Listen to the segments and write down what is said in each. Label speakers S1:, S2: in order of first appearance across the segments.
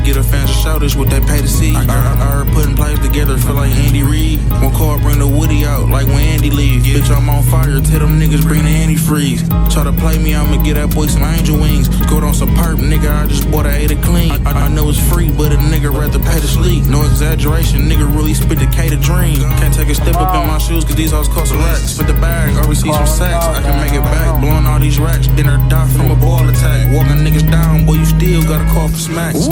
S1: get a fancy show, this what they pay to see. I heard putting plays together, feel like Andy Reid. One car bring the Woody out, like when Andy leaves. Bitch, I'm on fire, tell them niggas bring the antifreeze. Try to play me, I'ma get that boy some angel wings. Go on some perp, nigga, I just bought a 8 clean. I know it's free, but a nigga rather pay to sleep. No exaggeration, nigga really spit the K to dream. Can't take a step up in my shoes, cause these hoes cost a rack. Spit the bag, or receive some sacks. I can make it back, blowing all these racks. Dinner die from a ball attack. Walking niggas down, boy, you still gotta call for smacks.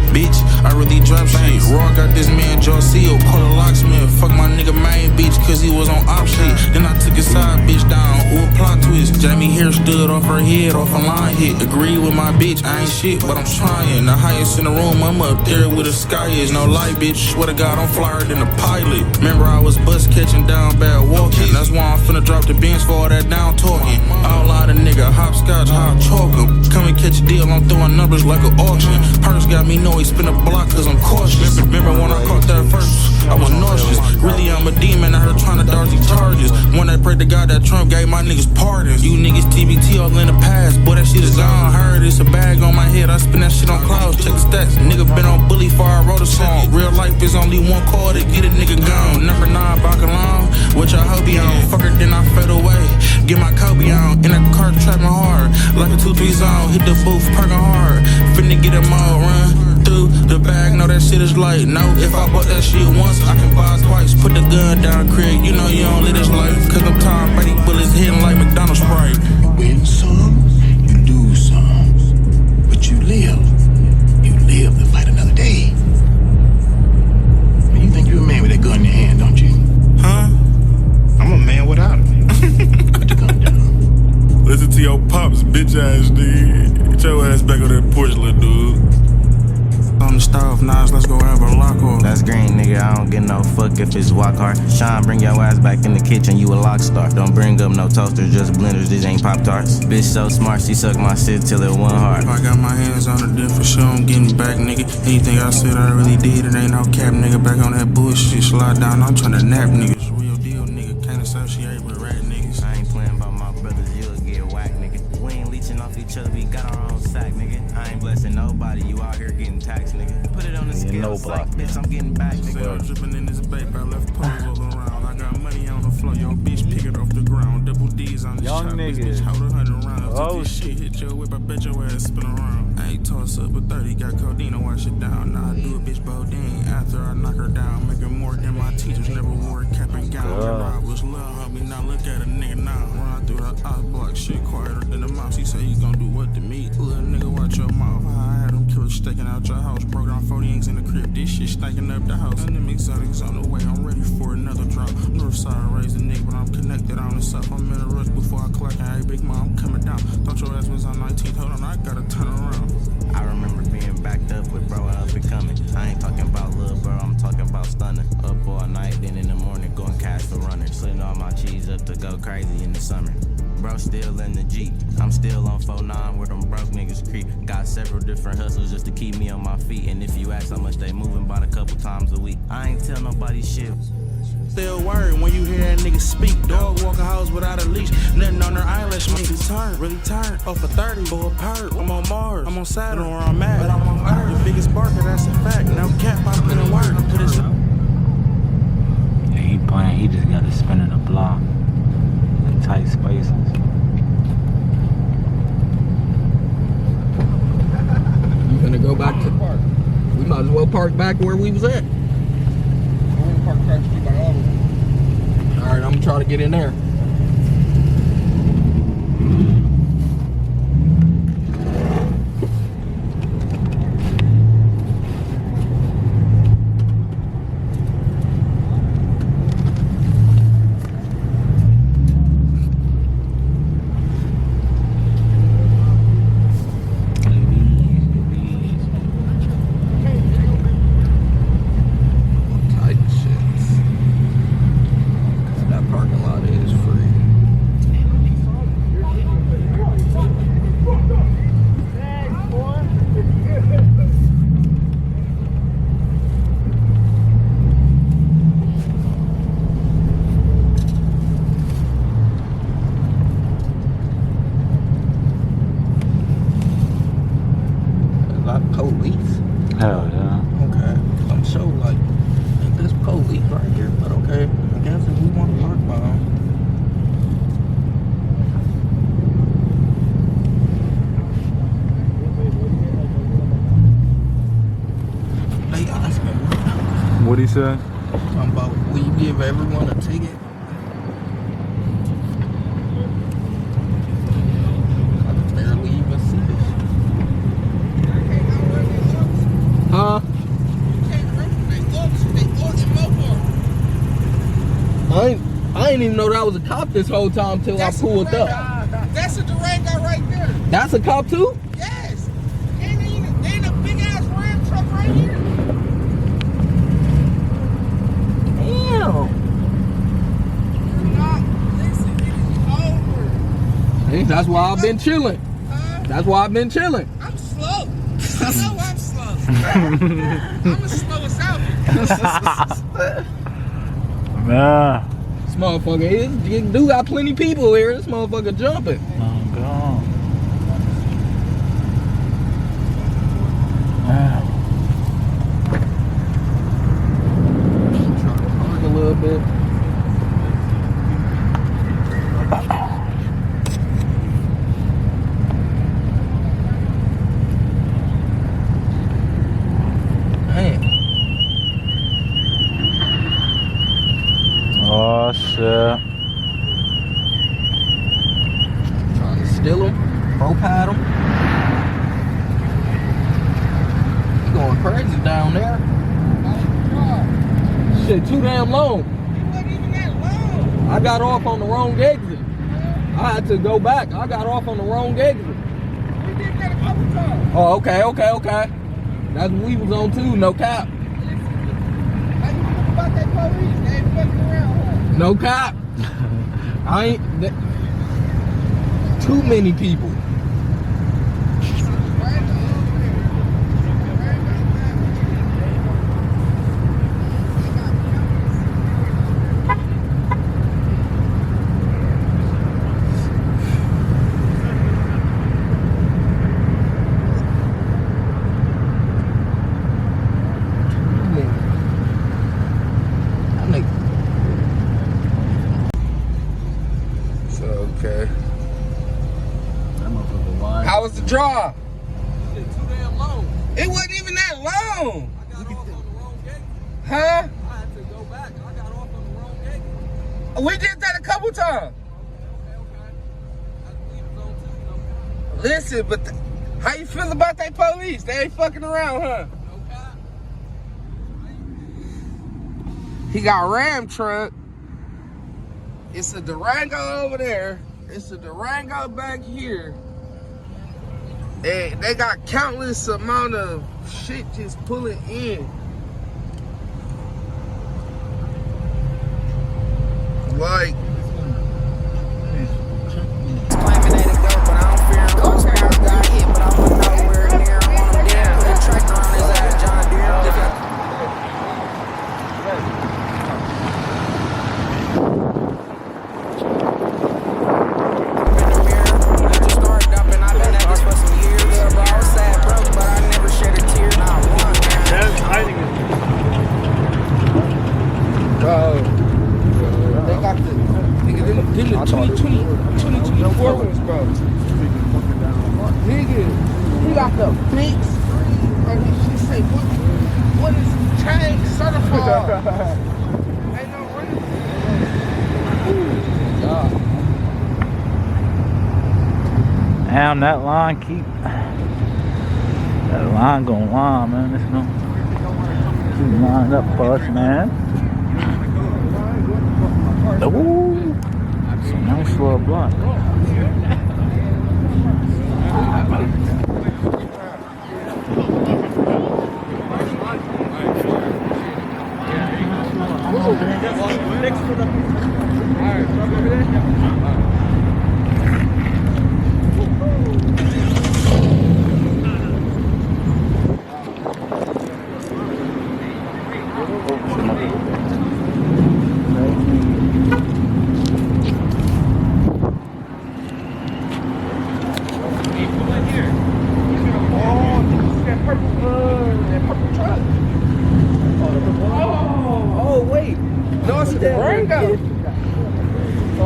S1: Bitch, I really drop shit. Raw got this man Joe Seal, call a locksmith. Fuck my nigga main bitch, cause he was on op shit. Then I took his side bitch down, ooh, a plot twist. Jamie here stood off her head, off a line hit. Agree with my bitch, I ain't shit, but I'm trying. The highest in the room, I'm up there where the sky is. No light, bitch, swear to God, I'm flyer than a pilot. Remember I was bus catching down bad walking. That's why I'm finna drop the bench for all that down talking. All out of nigga, hopscotch, hot chocolate. Come and catch a deal, I'm throwing numbers like an auction. Purse got me know he spin a block cause I'm cautious. Remember when I caught that first, I was nauseous. Really, I'm a demon out here trying to dodge these charges. When I prayed to God that Trump gave my niggas pardons. You niggas TBT all in the past, boy, that shit is gone. Heard it's a bag on my head, I spin that shit on clouds. Check the stats, nigga been on bully before I wrote a song. Real life is only one call to get a nigga gone. Number 9, Bacalon, which I hope he on. Fuck her, then I fade away. Get my Kobe on, in that car trapping hard. Like a 2-3 zone, hit the booth, parking hard. Finna get them all run through the bag, know that shit is light. No, if I bought that shit once, I can buy it twice. Put the gun down, Craig, you know you don't live this life. Cause I'm Tom Brady bullets hitting like McDonald's Sprite.
S2: You win some, you lose some, but you live. You live to fight another day. You think you're a man with that gun in your hand, don't you?
S1: Huh?
S2: I'm a man without it. Put the gun down.
S1: Listen to your pops, bitch ass nigga. Get your ass back on that porch, little dude. On the stove, Nas, let's go have a lock off.
S3: That's green, nigga, I don't get no fuck if it's walk hard. Sean, bring your ass back in the kitchen, you a lock star. Don't bring up no toasters, just blenders, these ain't Pop-Tarts. Bitch so smart, she sucked my shit till it went hard.
S1: If I got my hands on it, then for sure I'm getting back, nigga. Anything I said I really did, it ain't no cap, nigga. Back on that bullshit, slide down, I'm tryna nap, niggas. Real deal, nigga, can't associate with rat niggas.
S3: I ain't playing by my brothers, you'll get whack, nigga. We ain't leeching off each other, we got our own sack, nigga. I ain't blessing nobody, you out here getting taxed, nigga. Put it on the scale, like, bitch, I'm getting back, nigga.
S1: Dripping in this babe, I left poles all around. I got money on the floor, yo, bitch, pick it off the ground. Double D's on the shop, bitch, hold 100 rounds. If this shit hit your whip, I bet your ass spin around. I ain't toss up a 30, got codeine to wash it down. Now I do a bitch Bodine after I knock her down. Making more than my teachers never wore a cap and gown. Remember I was little homie, now look at a nigga now. Run through the eye block, shit quieter than the mouse. He say he gon' do what to me? Little nigga, watch your mouth. I had them killers staking out your house. Broke down 40 inks in the crib. This shit stinking up the house. And them exotics on the way. I'm ready for another drop. Northside raised a nigga, but I'm connected on the south. I'm in a rush before I clock. Hey, big mom, I'm coming down. Thought your ass was on 19th. Hold on, I gotta turn around.
S3: I remember being backed up with bro up and coming. I ain't talking about little bro, I'm talking about stunning. Up all night, then in the morning going cash for runners. Slitting all my cheese up to go crazy in the summer. Bro still in the Jeep, I'm still on 4-9 where them broke niggas creep. Got several different hustles just to keep me on my feet. And if you ask how much they moving, about a couple times a week. I ain't tell nobody shit.
S1: Still word when you hear that nigga speak. Dog walk a house without a leash. Nothing on their eyelash make it turn. Really turn. Off a 30 for a perk. I'm on Mars. I'm on Saturn where I'm at. But I'm on Earth. The biggest barker, that's a fact. No cap, I put in work. I put it.
S4: Yeah, he playing. He just got to spin in the block. In tight spaces.
S5: You gonna go back to the park? We might as well park back where we was at. Alright, I'm gonna try to get in there. Police.
S4: Hell yeah.
S1: Okay. I'm so like, ain't this police right here? But okay, I guess if we want to park by them. They asking me.
S4: What'd he say?
S1: Talking about, will you give everyone a ticket? I can barely even see this. Huh? I ain't even know that was a cop this whole time till I pulled up.
S6: That's a Durango right there.
S1: That's a cop too?
S6: Yes. Ain't a big ass Ram truck right here.
S1: Damn.
S6: Listen, it is over.
S1: Hey, that's why I've been chilling. That's why I've been chilling.
S6: I'm slow. I know I'm slow. I'm as slow as hell.
S4: Man.
S1: This motherfucker, you do got plenty people here. This motherfucker jumping.
S4: Oh, God. Man.
S1: Trying to park a little bit.
S4: Oh, shit.
S1: Trying to steal him, pro-pad him. You going crazy down there. Shit, too damn long.
S6: It wasn't even that long.
S1: I got off on the wrong exit. I had to go back. I got off on the wrong exit.
S6: We did that a couple times.
S1: Oh, okay. That's what we was on too, no cap.
S6: How you feel about that police? They ain't fucking around, huh?
S1: No cap. I ain't... Too many people. Okay. How was the draw?
S6: Shit, too damn long.
S1: It wasn't even that long.
S6: I got off on the wrong gate.
S1: Huh?
S6: I had to go back. I got off on the wrong gate.
S1: We did that a couple times.
S6: Okay. I believe it's on too. No
S1: Listen, but how you feel about that police? They ain't fucking around, huh?
S6: cap.
S1: He got a Ram truck. It's a Durango over there. It's a Durango back here. And they got countless amount of shit just pulling in. Like,
S7: Claiming they the goat, but I don't fear him. Coach Sparrow got hit, but I went nowhere near him. Want him dead, put a tractor on his ass, John Deere. In the mirror, you just started dumping. I've been at this for some years. Yeah, bro, I was sad broke, but I never shed a tear. Not one, man.
S8: That's hiding it.
S1: they got the nigga, them the 2024 ones, bro. Nigga, he got the big screen, and she say, what is change certified? Ain't no running. Ooh, God.
S4: Damn, that line going on, man. It's no keep lined up for us, man. Ooh, it's a nice little block.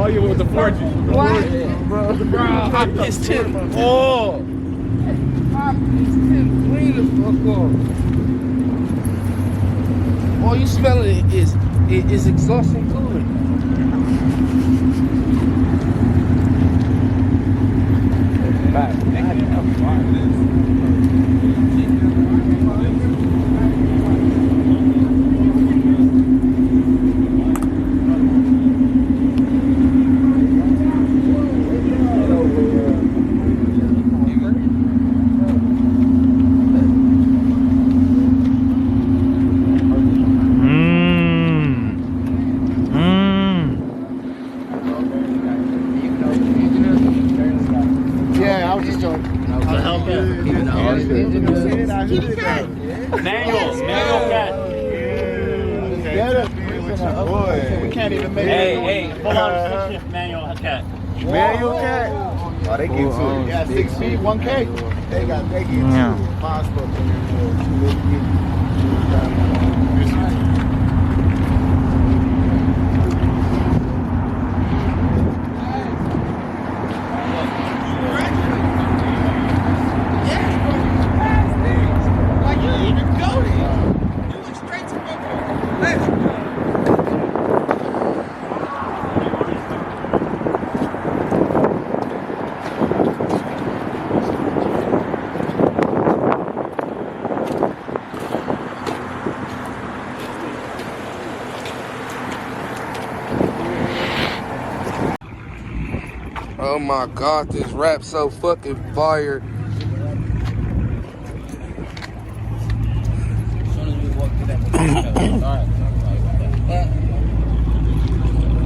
S6: Oh, you with the 4G.
S7: What?
S6: Bro, I pissed him. Oh.
S7: I pissed him clean the fuck off. All you smelling is exhaust and coolant.
S6: Yeah, I was just joking.
S4: Manual cat.
S6: Boy, we can't even make it.
S4: Hey, full on shift manual cat.
S6: Manual cat. Oh, they get to it. Yeah, 6 feet, 1K. They get to it. Five spots.
S7: Like you didn't even go there. You went straight to my car. Let's go. Oh my god, this rap's so fucking fire.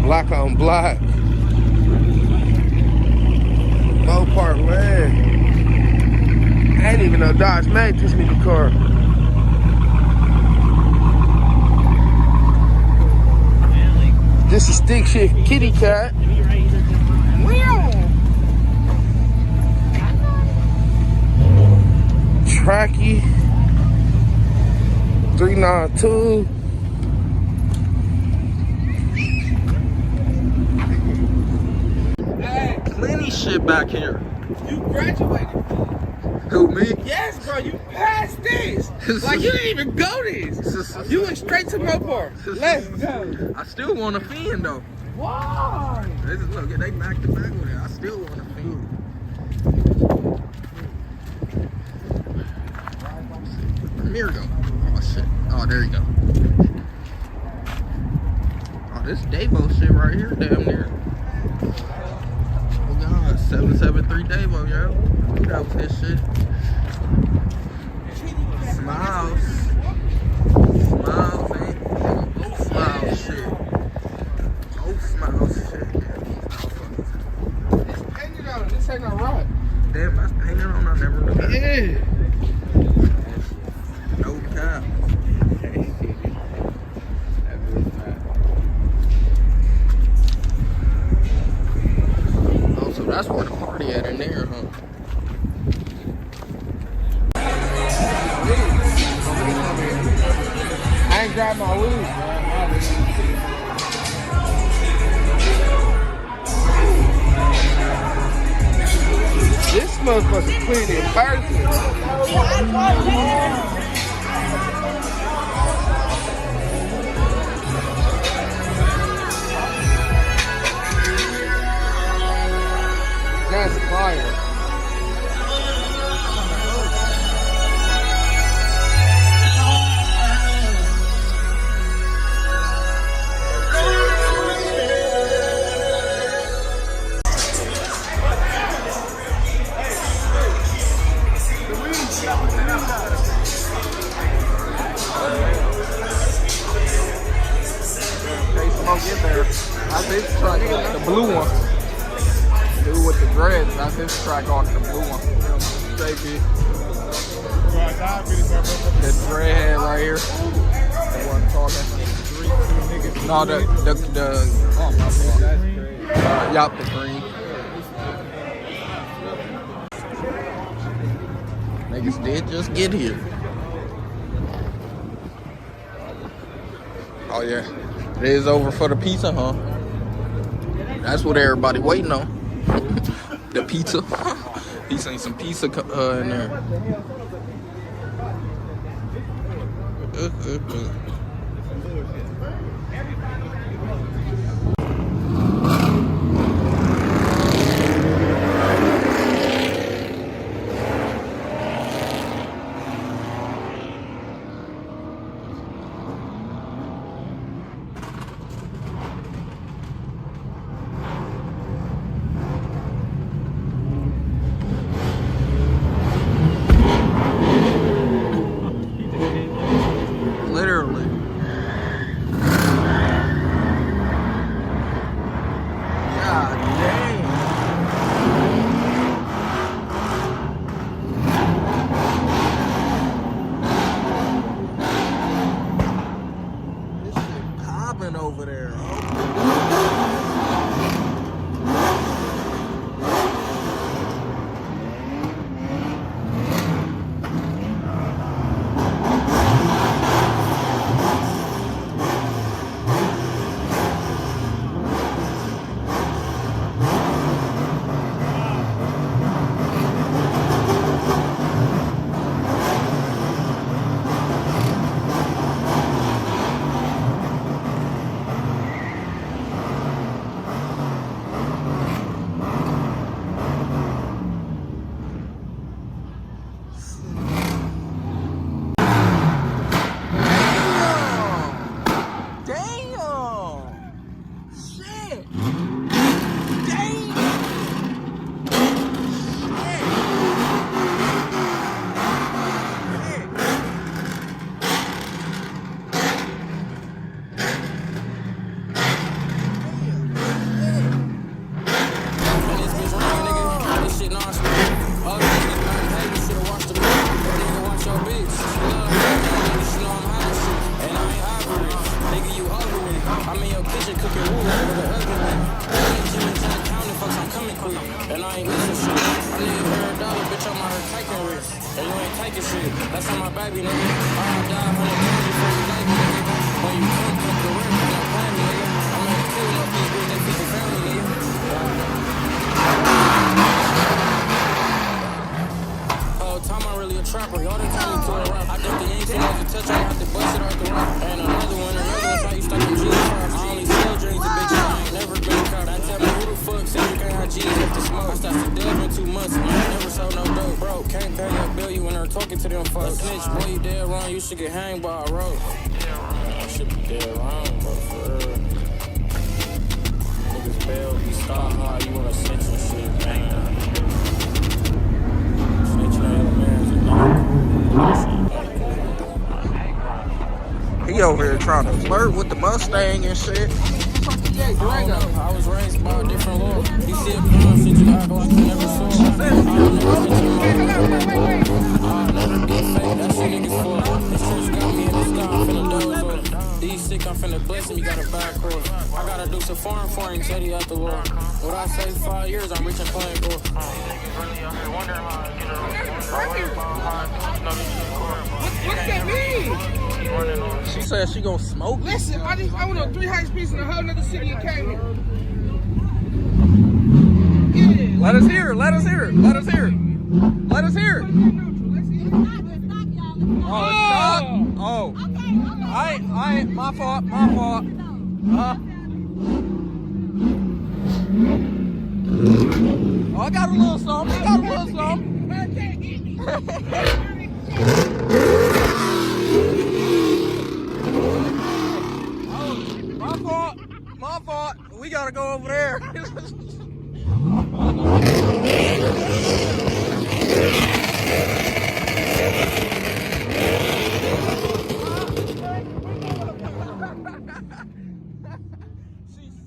S7: Black on black. Mopar, man. I didn't even know Dodge made this nigga car. This is stick shift kitty cat. Tracky 392. Hey, plenty shit back here. You graduated. Who, me? Yes, bro. You passed this. Like you didn't even go this. You went straight to Mopar. Let's go. I still want a fin though. Why? Look, they back to back with it. I still want a fin. Here we go. Oh shit. Oh, there you go. Oh, this Davo shit right here, damn near. Oh god, 773 Davo, yo. That was his shit. Smiles. Smiles, ain't. Both smiles shit. Both smiles shit. It's painted on it. This ain't no rock. Damn, that's painted on. I never knew that. Yeah. No cap. Oh, so that's where the party at in there, huh? I ain't grabbed my weed, man. This motherfucker's clean in person. That's fire. They smoke in there. I think try the blue one. Dude with the dreads, that's his track on the blue one. Shay, the dreadhead right here. The one talking. No, the oh my god. Yup, the green. Niggas did just get here. Oh yeah. It is over for the pizza, huh? That's what everybody waiting on. The pizza. He seen some pizza in there. Literally. God damn. This shit popping over there. And I ain't missing shit. I need $100, bitch, I'm out here taking risks. And you ain't taking shit. That's on my baby, nigga. I'll die 100 times before you like me, nigga. When you come to work, I'm not playing, nigga. I'm gonna kill up these bitches, they feed the family, nigga. Whole time I'm really a trapper. Y'all done tell me to a rap. I think the ain't too much to touch. I have to bust it out the rock. And another one, how you stuck in jeans. I only sell dreams to bitches. I ain't never been caught. I tell me who the fuck said you can't have G's if the smoke. I started to delve in 2 months. Man, I never sold no dope. Bro, can't pay your bill. You in there talking to them folks. Snitch, boy, you dead wrong. You should get hanged by a rope. I should be dead wrong, but for real. Niggas bail be stopped. How you wanna snitch and shit, man. He over here trying to flirt with the Mustang and shit. I was raised by a different law. You see a gun, shit, you act like you never saw. I'll never be fake. That shit niggas for. This church got me in this guy. I'm finna doze off. These sick, I'm finna bless him. You got a bad core. I gotta do some foreign for him. Teddy out the wall. What I say 5 years, I'm reaching playing goal.
S6: What's that mean?
S7: She said she gonna smoke.
S6: Listen, I went on 3 high speeds in a whole nother city and came here. Yeah.
S7: Let us hear it. Let us hear it. Let us hear it. Let us hear it. Oh, it's not? Oh. I ain't. My fault. My fault. Oh, I got a little something. I got a little something. My fault. My fault. We gotta go over there. She's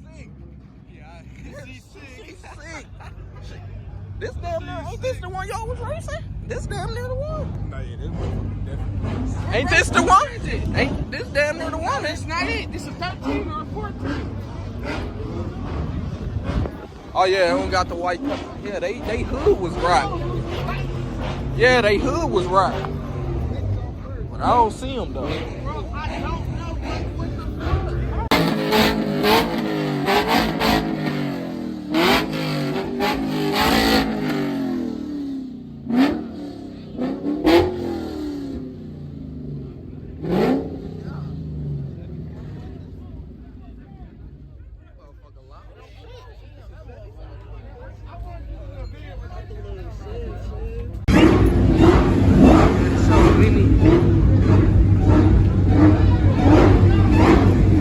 S7: sick. Yeah, she's sick. This damn near, ain't this the one y'all was racing? This damn near the one.
S6: No, yeah, this one definitely.
S7: Ain't this the one? Ain't this damn near the one?
S6: That's not it. This is 13 or 14.
S7: Oh yeah, they don't got the white color. Yeah, they hood was right. Yeah, they hood was right. But I don't see them though.
S6: Bro, I don't know what the fuck.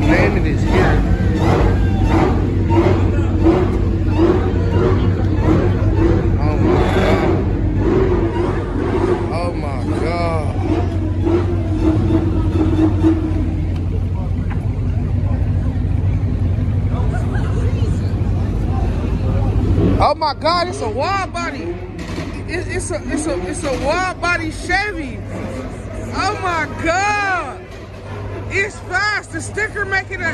S7: Landon is here. Oh my God. Oh my God, it's a wide body. It's a wide body Chevy. Oh my God. It's fast. The sticker making a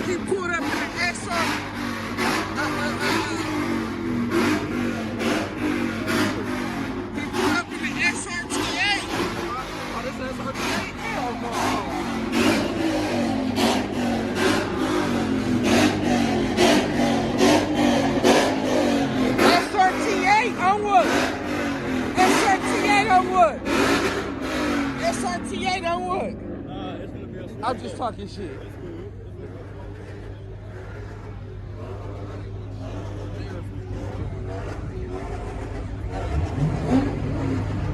S7: he pulled up in the XR. He pulled up in the SRT8. Oh, this SRT8? Hell no. SRT8 on what? SRT8 on what? SRT8 on what? I'm just talking shit.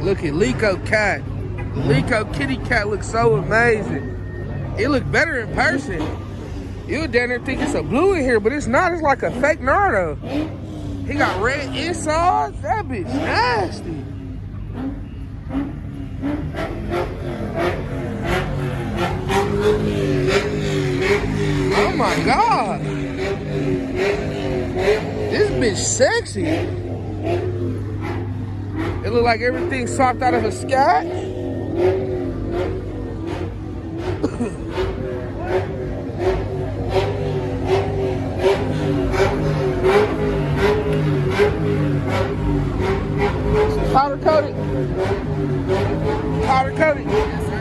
S7: Look at Lico cat. Lico kitty cat looks so amazing. It looked better in person. You would down there think it's a blue in here, but it's not. It's like a fake Nardo. He got red insides. That bitch nasty. Oh my God. This bitch sexy. It look like everything sopped out of a scat. Powder coated. Powder coated. Yes, sir.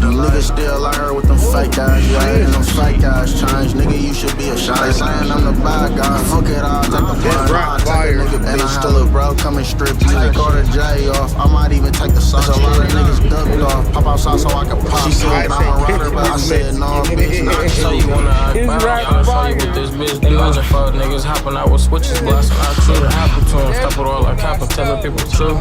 S8: The niggas still out here with them fake guys, yeah, and them fake guys change. Nigga, you should be ashamed. They saying I'm the bad guy. Fuck it, I'll take the fun. Take a nigga bitch, still a bro, come and strip you. Take all the J off, I might even take the sauce. A lot of niggas ducked off. Pop outside so I can pop. She said I'm a rider, but I said no, bitch, not
S9: So you wanna act proud, I'll show you what this bitch do. Bunch of fuck niggas hopping out with switches, blasting out to the happen to him. Stop it all like happen, telling people true.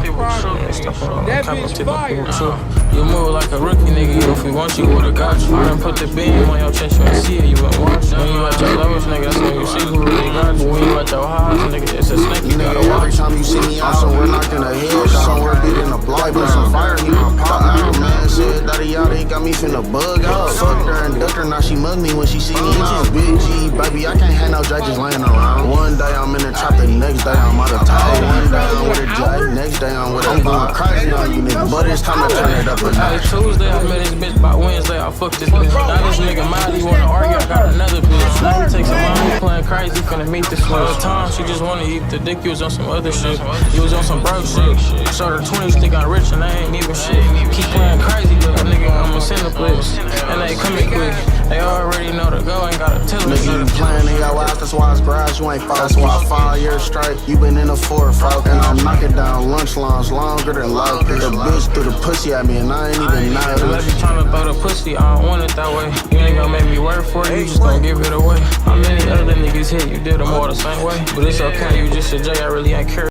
S9: Stop it all like happen, telling people true. You move like a rookie, nigga, if we want you, would've got you. I done put the beam on your chest, you ain't see it, you ain't watch it. When you at your lowest, nigga, that's when you see who really got you. When you at your highest, nigga, it's a snake, you gotta watch.
S8: Every time you see me out somewhere knocked in the head, somewhere beating the block, but some fire, he gon' pop out. Man said, daddy, y'all, they got me finna bug out. Fucked her and ducked her, now she mug me when she see me out. Big G, baby, I can't have no J just laying around. One day I'm in the trap, the next day I'm out of town. One day I'm with a J, next day I'm with a I'm going crazy on you niggas, but it's time to turn it up a notch.
S9: Tuesday, I met this bitch by Wednesday, I fucked this bitch. Now this nigga mad, he wanna argue, I got another bitch. Now he takes some money, playing crazy, finna meet this one. All the time, she just wanna eat the dick, you was on some other shit. You was on some broke shit. Showed her 20s, think I'm rich and I ain't even shit. Keep playing crazy, little nigga, I'ma send the bliss. And they coming quick, they already know to go, ain't gotta tell them.
S8: Nigga, you playing in your ass, that's why it's grass, you ain't fought. That's why 5 years straight, you been in the Ford, folk. And I'm knocking down lunch lines longer than life. The bitch threw the pussy at me and I ain't even know.
S9: Unless you tryna throw the pussy, I don't want it that way. You ain't gon' make me work for it, you just gon' give it away. How many other niggas hit, you did them all the same way. But it's okay, you just a J, I really ain't care.